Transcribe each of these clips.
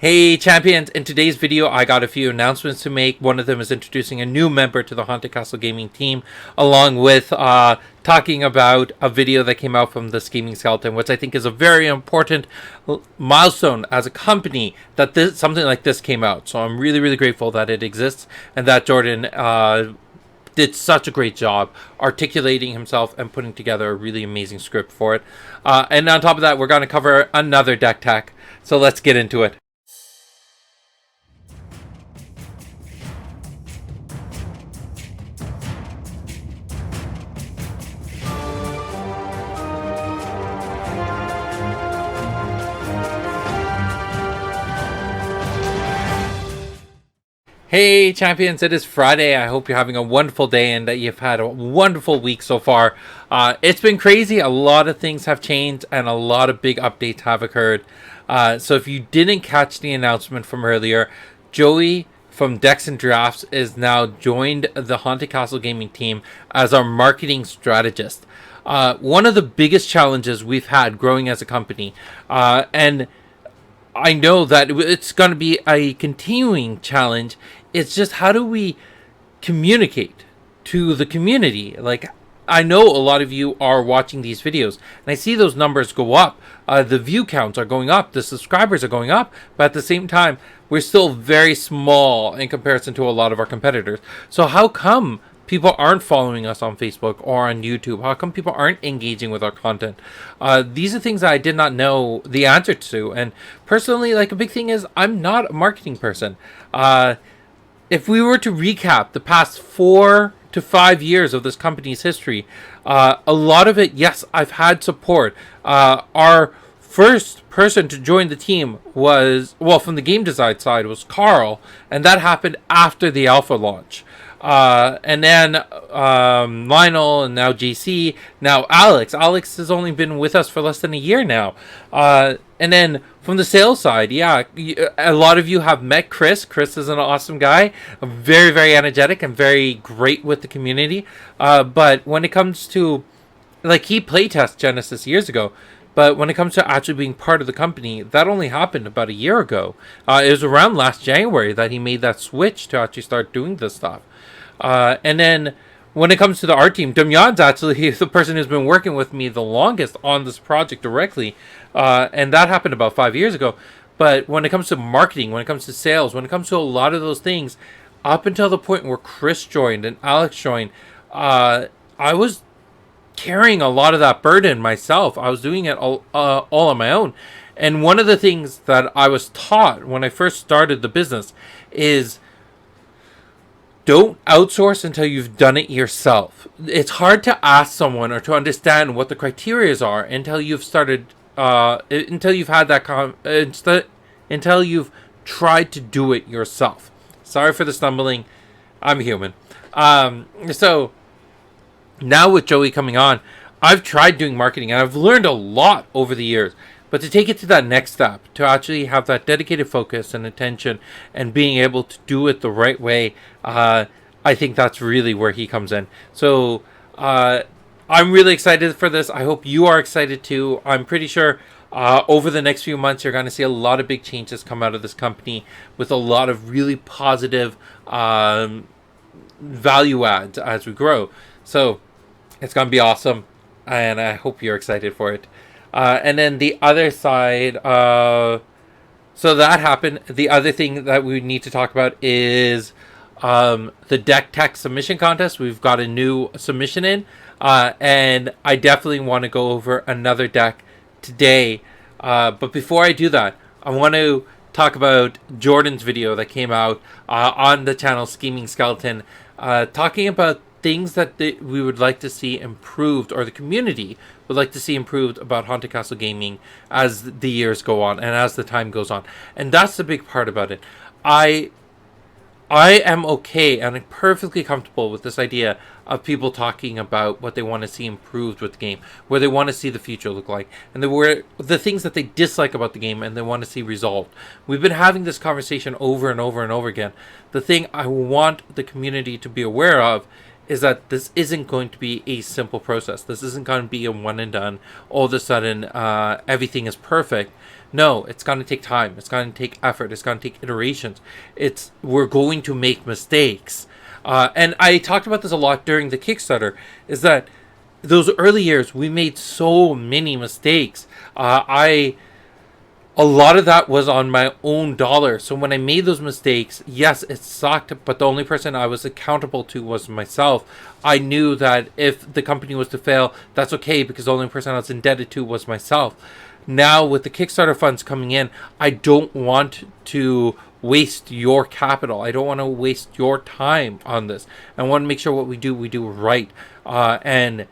Hey champions, in today's video I got a few announcements to make. One of them is introducing a new member to the Haunted Castle Gaming team, along with talking about a video that came out from the Scheming Skeleton, which I think is a very important milestone as a company that something like this came out. So I'm really grateful that it exists and that Jordan did such a great job articulating himself and putting together a really amazing script for it. And on top of that, we're going to cover another deck tech. So let's get into it. Hey champions, it is Friday. I hope you're having a wonderful day and that you've had a wonderful week so far. It's been crazy. A lot of things have changed and a lot of big updates have occurred. So if you didn't catch the announcement from earlier, Joey from Decks and Drafts is now joined the Haunted Castle Gaming team as our marketing strategist. One of the biggest challenges we've had growing as a company, and I know that it's going to be a continuing challenge. It's just how do we communicate to the community? Like, I know a lot of you are watching these videos and I see those numbers go up. The view counts are going up. The subscribers are going up. But at the same time, we're still very small in comparison to a lot of our competitors. So how come people aren't following us on Facebook or on YouTube? How come people aren't engaging with our content? These are things that I did not know the answer to. And personally, like, a big thing is I'm not a marketing person. If we were to recap the past 4 to 5 years of this company's history, a lot of it, yes, I've had support. Our first person to join the team was, well, from the game design side, was Carl, and that happened after the alpha launch. And then Lionel, and now JC, now Alex. Alex has only been with us for less than a year now. And then from the sales side, yeah, a lot of you have met Chris. Chris is an awesome guy, very energetic and very great with the community. But when it comes to, like, he playtested Genesis years ago. But when it comes to actually being part of the company, that only happened about a year ago. It was around last January that he made that switch to actually start doing this stuff. And then when it comes to the art team, Damyan's actually the person who's been working with me the longest on this project directly. And that happened about 5 years ago. But when it comes to marketing, when it comes to sales, when it comes to a lot of those things, up until the point where Chris joined and Alex joined, I was carrying a lot of that burden myself. I was doing it all on my own. And one of the things that I was taught when I first started the business is don't outsource until you've done it yourself. It's hard to ask someone or to understand what the criteria are until you've started, until you've had that, until you've tried to do it yourself. Sorry for the stumbling. I'm human. So now with Joey coming on, I've tried doing marketing and I've learned a lot over the years. But to take it to that next step, to actually have that dedicated focus and attention and being able to do it the right way, I think that's really where he comes in. So I'm really excited for this. I hope you are excited too. I'm pretty sure over the next few months, you're going to see a lot of big changes come out of this company with a lot of really positive value adds as we grow. So it's going to be awesome, and I hope you're excited for it. And then the other side, so that happened. The other thing that we need to talk about is the deck tech submission contest. We've got a new submission in, and I definitely want to go over another deck today. But before I do that, I want to talk about Jordan's video that came out on the channel Scheming Skeleton, talking about things that we would like to see improved, or the community would like to see improved about Haunted Castle Gaming as the years go on and as the time goes on. And that's the big part about it. I am okay and I'm perfectly comfortable with this idea of people talking about what they want to see improved with the game, where they want to see the future look like, and the things that they dislike about the game and they want to see resolved. We've been having this conversation over and over and over again. The thing I want the community to be aware of is that this isn't going to be a simple process. This isn't going to be a one and done. All of a sudden, everything is perfect. No, it's going to take time. It's going to take effort. It's going to take iterations. We're going to make mistakes. And I talked about this a lot during the Kickstarter, is that those early years, we made so many mistakes. A lot of that was on my own dollar. So when I made those mistakes, yes, it sucked, but the only person I was accountable to was myself. I knew that if the company was to fail, that's okay, because the only person I was indebted to was myself. Now, with the Kickstarter funds coming in, I don't want to waste your capital. I don't want to waste your time on this. I want to make sure what we do right. And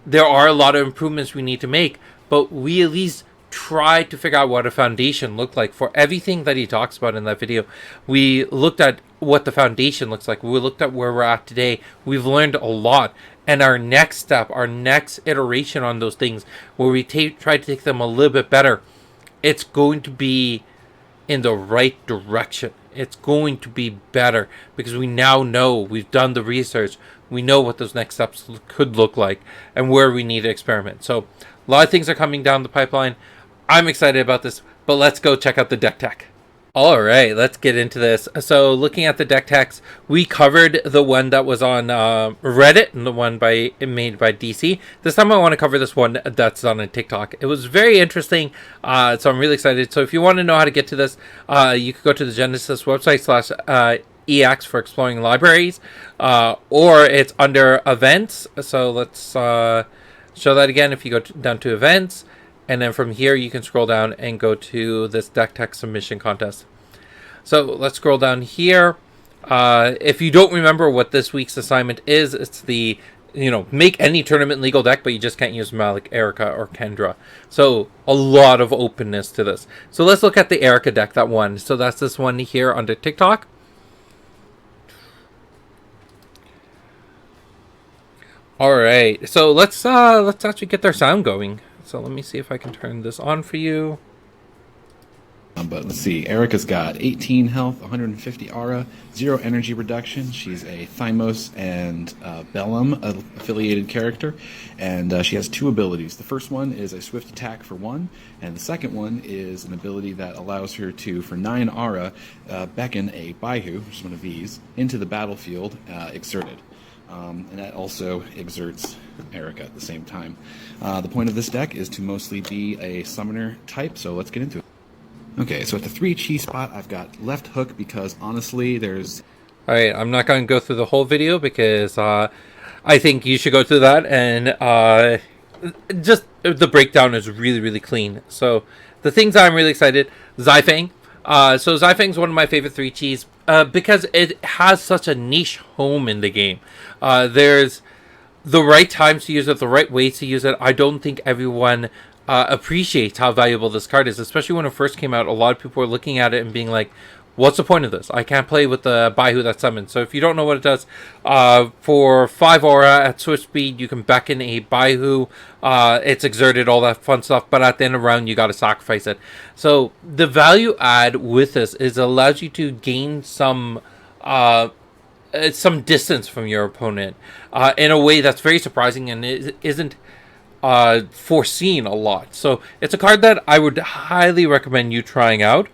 there are a lot of improvements we need to make, but we at least try to figure out what a foundation looked like for everything that he talks about in that video. We looked at what the foundation looks like. We looked at where we're at today. We've learned a lot. And our next step, our next iteration on those things, where we try to take them a little bit better, it's going to be in the right direction. It's going to be better because we now know, we've done the research. We know what those next steps could look like and where we need to experiment. So a lot of things are coming down the pipeline. I'm excited about this, but let's go check out the deck tech. All right, let's get into this. So looking at the deck techs, we covered the one that was on Reddit and the one made by DC. This time I want to cover this one that's on TikTok. It was very interesting, so I'm really excited. So if you want to know how to get to this, you could go to the Genesis website /EX for exploring libraries, or it's under events. So let's show that again. If you go down to events, and then from here, you can scroll down and go to this deck tech submission contest. So let's scroll down here. If you don't remember what this week's assignment is, it's the, make any tournament legal deck, but you just can't use Malik, Erica, or Kendra. So a lot of openness to this. So let's look at the Erica deck that won. So that's this one here under TikTok. All right. So let's actually get their sound going. So let me see if I can turn this on for you. But let's see, Erica's got 18 health, 150 aura, 0 energy reduction. She's a Thymos and Bellum affiliated character, and she has 2 abilities. The first one is a swift attack for 1, and the second one is an ability that allows her to, for 9 aura, beckon a Baihu, which is one of these, into the battlefield exerted. And that also exerts Erica at the same time. The point of this deck is to mostly be a summoner type, so let's get into it. Okay, so at the 3 chi spot, I've got left hook because honestly, there's... Alright, I'm not going to go through the whole video because I think you should go through that, and just the breakdown is really, really clean. So the things I'm really excited, Xifang. So Xifang's one of my favorite 3 chis because it has such a niche home in the game. There's the right times to use it, the right ways to use it. I don't think everyone appreciates how valuable this card is, especially when it first came out. A lot of people were looking at it and being like, what's the point of this? I can't play with the Baihu that's summoned. So if you don't know what it does, for 5 aura at swift speed, you can beckon a Baihu. It's exerted, all that fun stuff, but at the end of the round, you got to sacrifice it. So the value add with this is it allows you to gain some distance from your opponent in a way that's very surprising and it isn't foreseen a lot. So it's a card that I would highly recommend you trying out.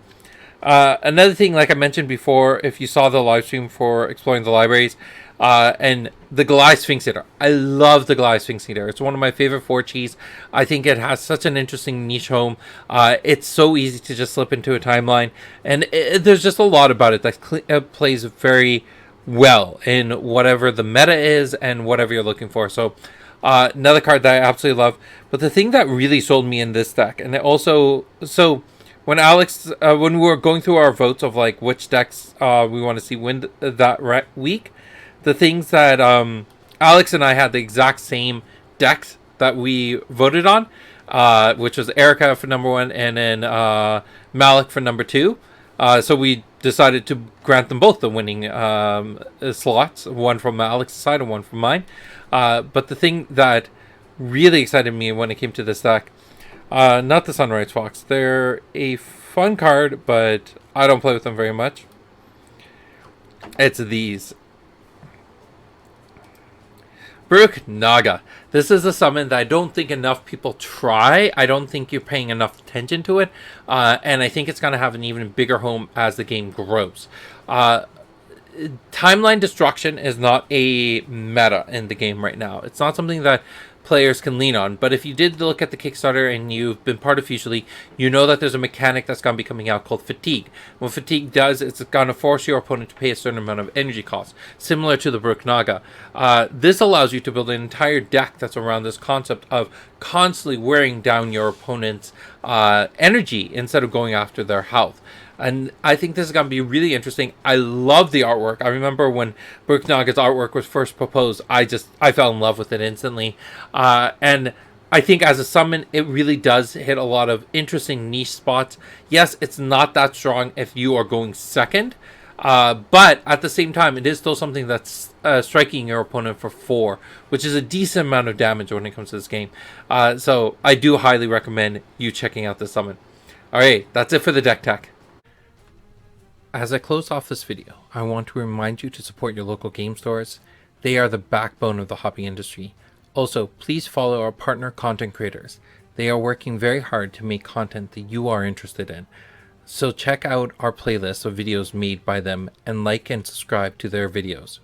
Another thing, like I mentioned before, if you saw the live stream for Exploring the Libraries, and the Goliath Sphinx Eater. I love the Goliath Sphinx Eater. It's one of my favorite 4 chis. I think it has such an interesting niche home. It's so easy to just slip into a timeline, and there's just a lot about it that plays very well in whatever the meta is and whatever you're looking for. So another card that I absolutely love. But the thing that really sold me in this deck, and it also, so when when we were going through our votes of like which decks we want to see win that week, the things that Alex and I had the exact same decks that we voted on, which was Erica for number 1 and then Malik for number 2. So we decided to grant them both the winning slots, one from Alex's side and one from mine. But the thing that really excited me when it came to this deck, not the Sunrise Fox. They're a fun card, but I don't play with them very much. It's these. Brooke Naga. This is a summon that I don't think enough people try. I don't think you're paying enough attention to it. And I think it's going to have an even bigger home as the game grows. Timeline destruction is not a meta in the game right now. It's not something that players can lean on, but if you did look at the Kickstarter and you've been part of Future League, you know that there's a mechanic that's going to be coming out called Fatigue. What Fatigue does, it's going to force your opponent to pay a certain amount of energy cost, similar to the Brooke Naga. This allows you to build an entire deck that's around this concept of constantly wearing down your opponent's energy instead of going after their health. And I think this is going to be really interesting. I love the artwork. I remember when Brooke Naga's artwork was first proposed, I fell in love with it instantly. And I think as a summon, it really does hit a lot of interesting niche spots. Yes, it's not that strong if you are going second. But at the same time, it is still something that's striking your opponent for 4, which is a decent amount of damage when it comes to this game. So I do highly recommend you checking out this summon. Alright, that's it for the deck tech. As I close off this video, I want to remind you to support your local game stores. They are the backbone of the hobby industry. Also, please follow our partner content creators. They are working very hard to make content that you are interested in. So check out our playlist of videos made by them and like and subscribe to their videos.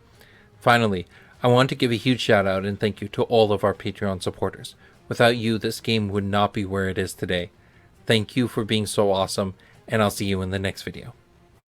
Finally, I want to give a huge shout out and thank you to all of our Patreon supporters. Without you, this game would not be where it is today. Thank you for being so awesome, and I'll see you in the next video.